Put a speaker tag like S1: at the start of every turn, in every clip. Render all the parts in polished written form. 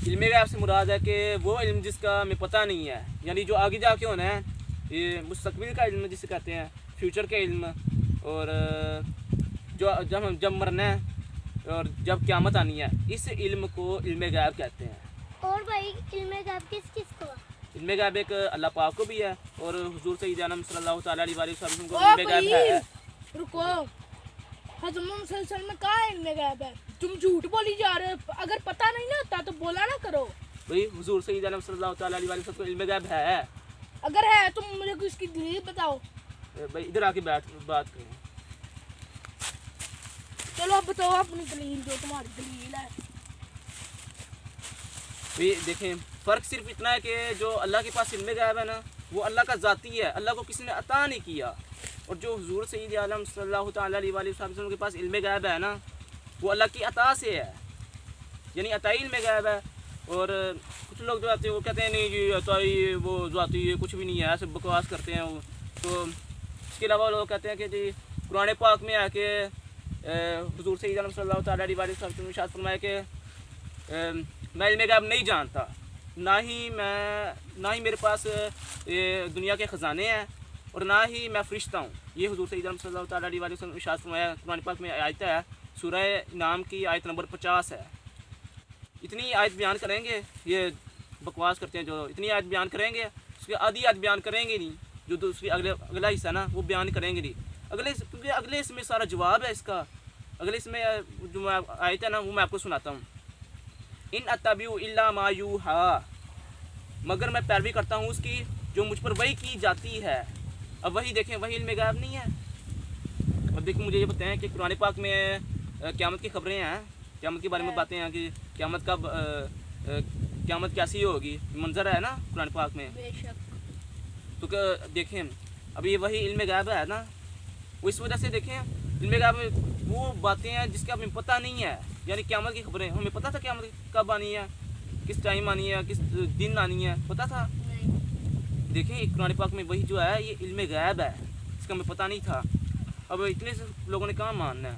S1: इल्म गैब से मुराद है कि वो इल्म जिसका हमें पता नहीं है, यानी जो आगे जाके होना है, ये मुस्तकबिल का इल्म जिसे कहते हैं, फ्यूचर के इल्म। और जो जब मरना है और जब क़यामत आनी है, इस इल्म को इल्म गैब कहते हैं।
S2: और भाई इल्म गैब किस को?
S1: इल्म गैब एक अल्लाह पाक को भी है और हुजूर सय्यद आलम सल्लल्लाहु अलैहि वसल्लम को इल्म गैब है।
S3: रुको, हज़रत मोहम्मद सल्लल्लाहु अलैहि वसल्लम में कहाँ इल्म गैब है? तुम झूठ बोली जा रहे हो। अगर पता नहीं ना होता तो बोला ना करो
S1: भाई। हुजूर सय्यद आलम सल्लल्लाहु अलैहि वसल्लम को इल्म गैब है।
S3: अगर है तुम मुझे इसकी दलील बताओ।
S1: भाई इधर आके बात करें।
S3: चलो अब बताओ अपनी दलील, जो तुम्हारी दलील है।
S1: भाई देखें, फ़र्क सिर्फ इतना है कि जो अल्लाह के पास इल्म गैब है ना, वो अल्लाह का ज़ाती है, अल्लाह को किसी ने अता नहीं किया। और जो हुजूर सय्यद आलम सल्लल्लाहु अलैहि वसल्लम के पास इल्म गैब है ना, वो अल्लाह की अता से है, यानी अताई इल्म गैब है। और कुछ लोग जो आते हैं वो कहते हैं नहीं जी अताई वो ज़ाती है, कुछ भी नहीं है, ऐसे बकवास करते हैं वो। तो इसके अलावा लोग कहते हैं कि जी कुरान पाक में आके हुजूर सय्यद आलम सल्लल्लाहु अलैहि वसल्लम ने इरशाद फरमाया कि मैं इल्म गैब नहीं जानता, ना ही मेरे पास ये दुनिया के ख़जाने हैं और ना ही मैं फ़रिश्ता हूँ। ये हुजूर सय्यद आलम सल्लल्लाहु अलैहि वसल्लम ने इरशाद फरमाया। कुरान पाक में आयत है, सूरह इनाम की आयत नंबर 50 है। इतनी आयत बयान करेंगे, ये बकवास करते हैं जो, इतनी आयत बयान करेंगे, उसकी आधी आयत बयान करेंगे नहीं, जो दूसरी अगला हिस्सा ना वो बयान करेंगे नहीं। क्योंकि अगले इसमें सारा जवाब है इसका। अगले इसमें जो आयत है ना वो मैं आपको सुनाता हूँ। इन अत्तबिउ इल्ला मा यूहा, मगर मैं पैरवी करता हूँ उसकी जो मुझ पर वही की जाती है। अब वही देखें, वही इल्म गैब नहीं है। अब देखिए मुझे ये बताएं कि कुरान पाक में क़यामत की खबरें हैं, क़यामत के बारे में बातें हैं कि क़यामत कैसी होगी, मंजर है ना कुरान पाक में।
S3: बेशक।
S1: तो देखें अब ये वही इल्म गैब है ना, वो इस वजह से देखें इल्म गैब में वो बातें हैं जिसका हमें पता नहीं है, यानी क़यामत की खबरें। हमें पता था क़यामत कब आनी है, किस टाइम आनी है, किस दिन आनी है, पता था? देखें कुरान पाक में वही जो है ये इल्म गैब है, इसका हमें पता नहीं था। अब इतने से लोगों ने कहाँ मानना है।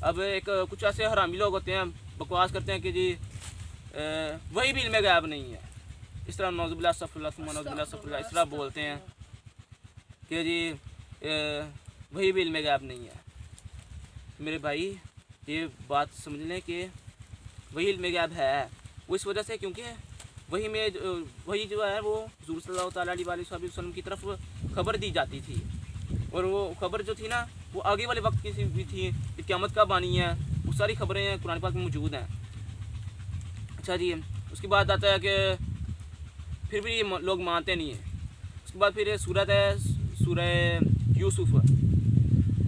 S1: अब एक कुछ ऐसे हरामी लोग होते हैं, बकवास करते हैं कि जी वही भी इल्म गैब नहीं है। इस तरह नौज़ुबिल्लाह सफ़ुल्लाह इस तरह बोलते हैं कि जी वही भी इल्म गैब नहीं है। मेरे भाई ये बात समझ लें कि वही इल्म गैब है। वो इस वजह से क्योंकि वही जो है वो हुज़ूर सल्लल्लाहु अलैहि वसल्लम की तरफ खबर दी जाती थी। और वो खबर जो थी ना वो आगे वाले वक्त की भी थी कि क़यामत कब आनी है, वो सारी खबरें कुरान पाक में मौजूद हैं। अच्छा जी, उसके बाद आता है कि फिर भी ये लोग मानते नहीं हैं। उसके बाद फिर सूरत है सूरह यूसुफ।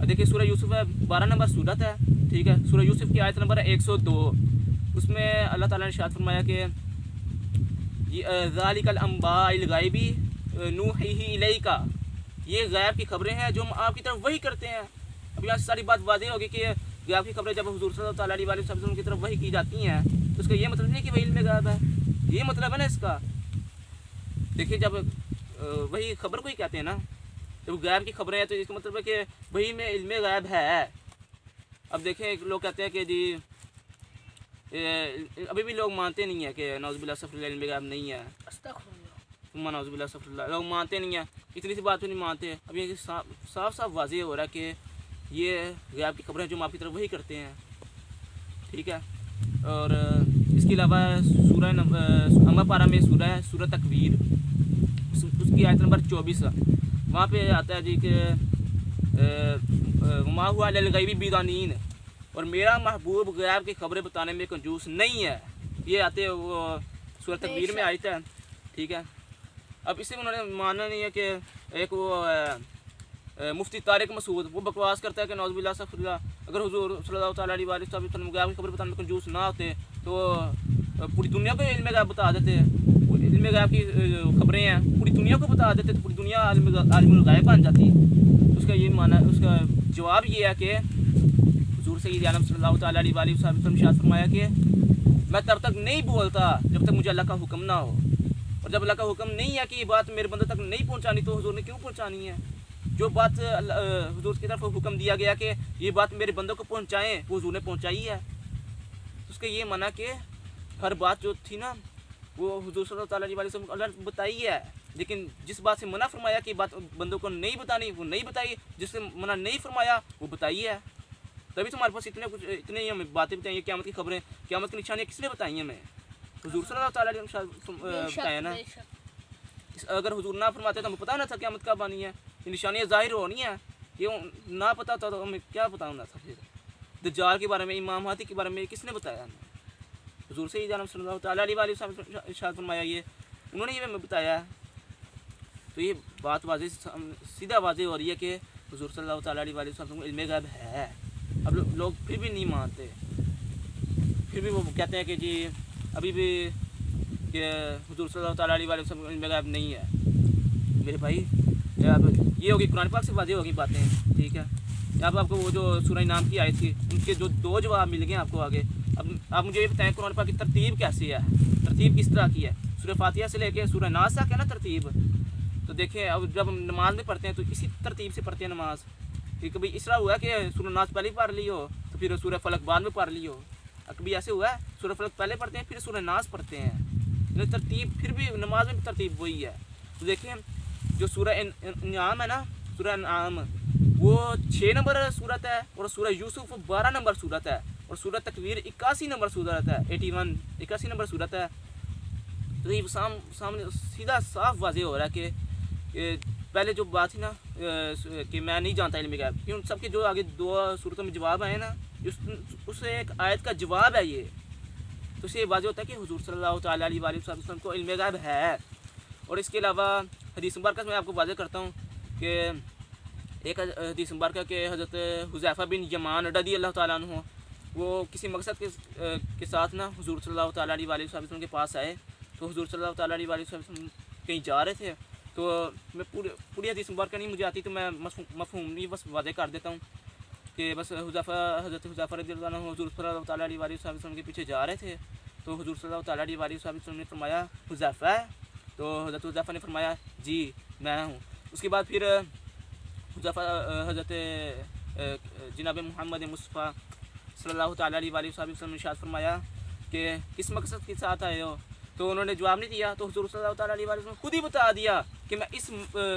S1: देखिए सूरह यूसुफ है, 12 नंबर सूरत है, ठीक है। सूरह यूसुफ की आयत नंबर है 102। उसमें अल्लाह ताला ने इरशाद फरमाया कि ज़ालिकल अंबाइल गायबी नूहिही इलैका, ये गैब की खबरें हैं जो हम आपकी तरफ वही करते हैं। अब यहाँ सारी बात वाज़ेह होगी कि गैब की खबरें जब हुज़ूर सल्लल्लाहु अलैहि वसल्लम की तरफ वही की जाती हैं तो उसका ये मतलब नहीं कि वही इल्म गैब है, ये मतलब है ना इसका। देखिए जब वही खबर को ही कहते हैं ना, जब गैब की खबरें हैं तो इसका मतलब है कि वही में इल्म गैब है। अब देखें लोग कहते हैं कि जी अभी भी लोग मानते नहीं है कि नौज़ुबिल्लाह सफ़ुल्लाह इल्म गैब नहीं है। नौज़ुबिल्लाह सफ़ुल्लाह लोग मानते नहीं है, इतनी सी बात तो नहीं मानते। अब ये साफ वाज़ेह हो रहा है कि ये गैब की खबरें जो हम आपकी तरफ वही करते हैं, ठीक है। और इसके अलावा सूरह नंबर 12 में सूरह तकवीर, उसकी आयत नंबर 24, वहाँ पे आता है जी कि मा हुआ लिल गैबी बिदानीन, और मेरा महबूब गैब की खबरें बताने में कंजूस नहीं है। ये आते वो सूरह तकवीर में आयत है, ठीक है। अब इसे उन्होंने मानना नहीं है कि एक वो मुफ्ती तारिक मसूद वो बकवास करता है कि नौज़ुबिल्लाह सफ़ुल्लाह अगर हुज़ूर सल्लल्लाहु अलैहि वसल्लम गैब की खबर बताने में कंजूस ना होते तो पूरी दुनिया को इल्म गैब बता देते। इल्म गैब की खबरें हैं पूरी दुनिया को बता देते तो पूरी दुनिया आलिमुल गैब बन जाती। उसका ये माना, उसका जवाब ये है कि हुज़ूर सय्यद आलम सल्लल्लाहु अलैहि वसल्लम ने इरशाद फरमाया कि मैं तब तक नहीं बोलता जब तक मुझे अल्लाह का हुक्म ना हो, और जब अल्लाह का हुक्म नहीं है कि ये बात मेरे बंदों तक नहीं पहुंचानी तो हुजूर ने क्यों पहुंचानी है। जो बात हुजूर की तरफ हुक्म दिया गया कि ये बात मेरे बंदों को पहुंचाएं वो हुजूर ने पहुंचाई है। तो उसका ये माना कि हर बात जो थी ना वो हुजूर सल्लल्लाहु अलैहि वसल्लम अल्लाह ने बताई है, लेकिन जिस बात से मना फरमाया कि बात बंदों को नहीं बतानी वो नहीं बताई, जिससे मना नहीं फरमाया वो बताई है। तभी तुम्हारे पास इतने हमें बातें बताई हैं, क़यामत की खबरें, क़यामत की निशानियाँ किसने बताई हैं हमें? हुजूर सल्लल्लाहु अलैहि वसल्लम बताया ना। अगर हुजूर ना फरमाते तो हमें पता ना था क़यामत कब आनी है, ये निशानियाँ ज़ाहिर होनी है। ये ना पता था तो हमें क्या पता होना था? फिर दज्जाल के बारे में, इमाम महदी के बारे में किसने बताया हमें? हुजूर से ही जानम सल्लल्लाहु अलैहि वसल्लम इरशाद फरमाया, ये उन्होंने ये हमें बताया है। तो ये बात वाज़े सीधा वाज़े हो रही है कि हुजूर सल्लल्लाहु अलैहि वसल्लम को इल्म गैब है। अब लोग फिर भी नहीं मानते, फिर भी वो कहते हैं कि जी अभी भी कि हुजूर सल्लल्लाहु अलैहि वसल्लम को इल्म गैब नहीं है। मेरे भाई अब ये होगी कुरान पाक से वाज़े होगी बातें, ठीक है। अब आपको वो जो सूरह नाम की आई थी उनके जो 2 जवाब मिल गए आपको आगे। अब आप मुझे ये बताएं कुरान पाक की तरतीब कैसी है, तरतीब किस तरह की है? सूरह फातिहा से लेके सूरह नास तक है ना तरतीब। तो देखें अब जब हम नमाज में पढ़ते हैं तो इसी तरतीब से पढ़ते हैं नमाज, कि कभी इस तरह हुआ कि सूरह नास पहले पढ़ ली हो तो फिर सूरह फलक बाद में पढ़ ली हो, कभी ऐसे हुआ है सूरह फलक पहले पढ़ते हैं फिर सूरह नास पढ़ते हैं। तरतीब फिर भी नमाज में भी तरतीब वही है। तो देखें जो सूरह इनाम है ना, सूरह इनाम वो 6 नंबर सूरत है, और सूरह यूसुफ 12 नंबर सूरत है, और सूरह तकवीर 81 नंबर सूरत है, 81 नंबर सूरत है। तो ये सामने सीधा साफ वाज़े हो रहा है कि पहले जो बात थी ना कि मैं नहीं जानता इल्म गैब, क्यों सबके जो आगे 2 सूरतों में जवाब आए ना उससे एक आयत का जवाब है ये। तो इससे वाज़े होता है कि हुजूर सल्लल्लाहु अलैहि वसल्लम को इल्म गैब है। और इसके अलावा हदीस मुबारक में आपको वाज़े करता हूँ कि एक हदीस मुबारक के हज़रत हुज़ैफ़ा बिन यमान रज़ियल्लाहु ताला अन्हु वो किसी मकसद के साथ ना हुजूर सल्लल्लाहु अलैहि वसल्लम के पास आए। तो हुजूर सल्लल्लाहु अलैहि वसल्लम कहीं जा रहे थे, तो मैं पूरी हदीस मुबारक नहीं मुझे आती, तो मैं मफ़हूम नहीं बस वाज़े कर देता हूँ कि बस हज़रत हुज़ैफ़ा रज़ियल्लाहु अन्हु हुजूर सल्लल्लाहु अलैहि वसल्लम के पीछे जा रहे थे। तो हुजूर सल्लल्लाहु अलैहि वसल्लम ने फरमाया हुज़ैफ़ा है? तो हज़रत हुज़ैफ़ा ने फरमाया जी मैं हूँ। उसके बाद फिर हुज़ैफ़ा हज़रत जनाब मोहम्मद मुस्तफ़ा सल्लल्लाहु अलैहि वसल्लम ने इरशाद फरमाया कि किस मकसद के साथ आए हो? तो उन्होंने जवाब नहीं दिया, तो हुजूर सल्लल्लाहु अलैहि वसल्लम ने खुद ही बता दिया कि मैं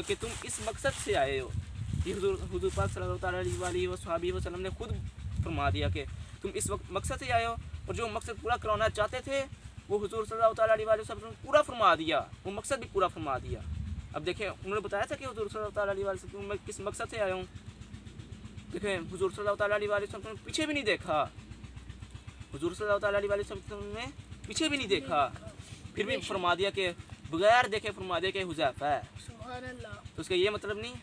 S1: कि तुम इस मकसद से आए हो। ये हुजूर पाक सल्लल्लाहु अलैहि वसल्लम ने खुद फरमा दिया कि तुम इस मकसद से आए हो, और जो मकसद पूरा कराना चाहते थे वो हुजूर सल्लल्लाहु अलैहि वसल्लम ने पूरा फरमा दिया, वो मकसद भी पूरा फरमा दिया। अब देखें उन्होंने बताया था कि हुजूर सल्लल्लाहु अलैहि वसल्लम मैं किस मकसद से आया हूँ। देखें हुजूर सल्लल्लाहु अलैहि वसल्लम ने पीछे भी नहीं देखा, हुजूर सल्लल्लाहु अलैहि वसल्लम ने पीछे भी नहीं देखा, फिर भी फरमा दिया कि बगैर देखे फरमा दिया कि हुज़ैफ़ा है।
S3: सुभान अल्लाह।
S1: तो उसका ये मतलब नहीं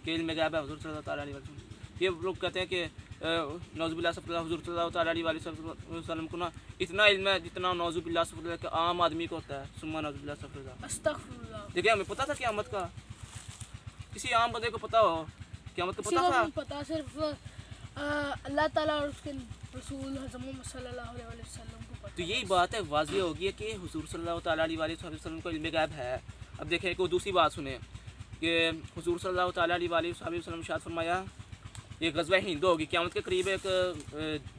S1: कि इल्म गैब है हुजूर सल्लल्लाहु अलैहि वसल्लम। ये लोग कहते हैं कि नौज़ुबिल्लाह हुजूर सल्लल्लाहु अलैहि वसल्लम को ना इतना इल्म है जितना नौज़ुबिल्लाह के आम आदमी को होता है। सुम्मा नौज़ुबिल्लाह।
S3: अस्तगफिरुल्लाह।
S1: देखिए हमें पता था क़यामत का, किसी आम बंदे को पता हो क़यामत का पता था?
S3: पता सिर्फ अल्लाह ताला और उसके रसूल हज़रत मोहम्मद सल्लल्लाहु अलैहि वसल्लम को पता।
S1: तो यही बात है वाज़े होगी कि हुजूर सल्लल्लाहु अलैहि वसल्लम को इल्म गैब है। अब देखें एक दूसरी बात सुने कि हुजूर सल्लल्लाहु अलैहि वसल्लम इरशाद फरमाया ये गज़वा हिंद होगी, क़यामत के करीब एक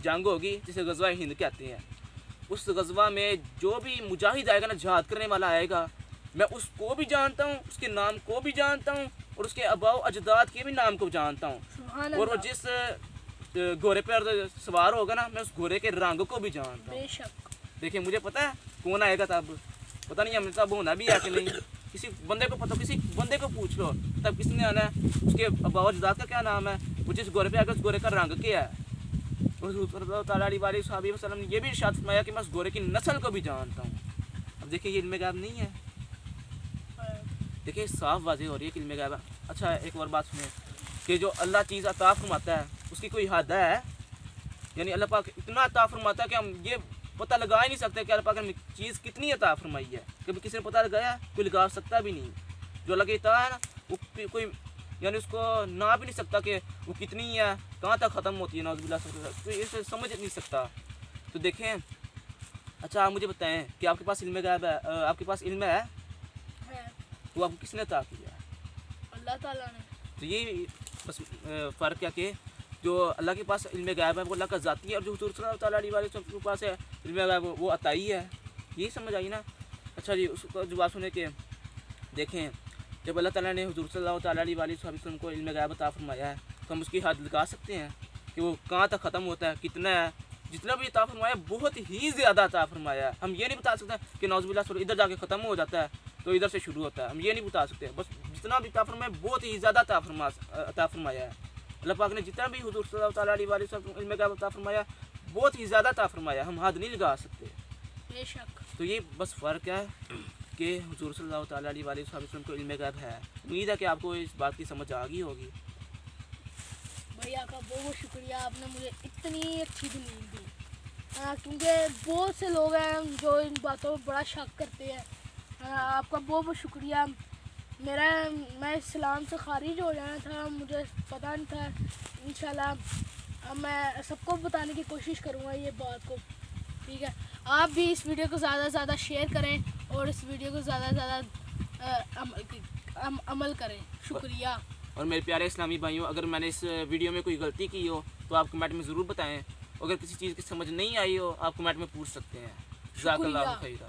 S1: जंग होगी जिसे गज़वा हिंद कहते हैं। उस गज़वा में जो भी मुजाहिद आएगा ना, जिहाद करने वाला आएगा, मैं उसको भी जानता हूँ, उसके नाम को भी जानता हूँ, और उसके अबाओ अजदाद के भी नाम को जानता हूँ, और वो जिस घोड़े पर सवार होगा ना मैं उस घोड़े के रंग को भी जानता हूँ।
S3: बेशक।
S1: देखिए मुझे पता है कौन आएगा, तब पता नहीं हमें तब होना भी है कि नहीं, किसी बंदे को पता, किसी बंदे को पूछ लो तब किसने आना है, उसके अबाओ अजदाद का क्या नाम है, वो जिस घोड़े पे आएगा उस घोड़े का रंग क्या है। वसल्लम ने ये भी इरशाद फरमाया कि मैं उस घोड़े की नस्ल को भी जानता हूँ। अब देखिए ये इल्म गैब नहीं है, देखिए साफ वाज़ेह हो रही है कि इल्म गैब है। अच्छा एक और बात सुनिए कि जो अल्लाह चीज़ अता फरमाता है उसकी कोई हद है? यानी अल्लाह पाक इतना अता फरमाता है कि हम ये पता लगा ही नहीं सकते कि अल्लाह पाक ने चीज़ कितनी अता फरमाई है। कभी किसी ने पता लगाया? कोई लगा सकता भी नहीं। जो अल्लाह की अता है ना वो कोई यानी उसको ना भी नहीं सकता कि वो कितनी है, कहाँ तक ख़त्म होती है, नौज़ुबिल्लाह, तो इसे समझ नहीं सकता। तो देखें अच्छा आप मुझे बताएं कि आपके पास इल्म गैब है, आपके पास इल्म है तो आपको किसने अता किया?
S3: अल्लाह ताला ने।
S1: तो ये बस फ़र्क क्या कि जो अल्लाह के पास इल्म गायब है वो अल्लाह का ज़ाती है, और जो हुज़ूर सल्लल्लाहु ताला अलैहि वसल्लम के पास है इल्म गायब वो अताई है। यही समझ आई ना। अच्छा जी, उसका जवाब सुने कि देखें, जब अल्लाह ताला ने हुज़ूर सल्लल्लाहु ताला अलैहि वसल्लम को इल्म गायब अता फरमाया है तो हम उसकी हद लगा सकते हैं कि वो कहाँ तक ख़त्म होता है, कितना है। जितना भी अता फरमाया बहुत ही ज़्यादा अता फरमाया है। हम ये नहीं बता सकते कि नौज़ुबिल्लाह इधर जाके ख़त्म हो जाता है तो इधर से शुरू होता है, हम ये नहीं बता सकते। बस जितना भी अता फरमाया बहुत ही ज़्यादा अता फरमाया है। अल्लाह पाक ने जितना भी हुज़ूर सल्लल्लाहु ताला अलैहि वसल्लम को इल्म गायब अता फरमाया बहुत ही ज़्यादा अता फरमाया, हम हद नहीं लगा सकते।
S3: बेशक।
S1: तो ये बस फ़र्क है कि हुज़ूर सल्लल्लाहु ताला अलैहि वसल्लम को इल्म गायब है। उम्मीद है कि आपको इस बात की समझ आ गई होगी।
S3: भैया का बहुत बहुत शुक्रिया, आपने मुझे इतनी अच्छी दलील दी। क्योंकि बहुत से लोग हैं जो इन बातों पर बड़ा शक करते हैं। आपका बहुत बहुत शुक्रिया। मैं इस्लाम से खारिज हो जाना था, मुझे पता नहीं था। इंशाल्लाह अब मैं सबको बताने की कोशिश करूँगा ये बात को, ठीक है। आप भी इस वीडियो को ज़्यादा से ज़्यादा शेयर करें और इस वीडियो को ज़्यादा से ज़्यादा अमल करें। शुक्रिया।
S1: और मेरे प्यारे इस्लामी भाइयों, अगर मैंने इस वीडियो में कोई गलती की हो तो आप कमेंट में ज़रूर बताएं। अगर किसी चीज़ की समझ नहीं आई हो आप कमेंट में पूछ सकते हैं। जज़ाकल्लाहु खैरा।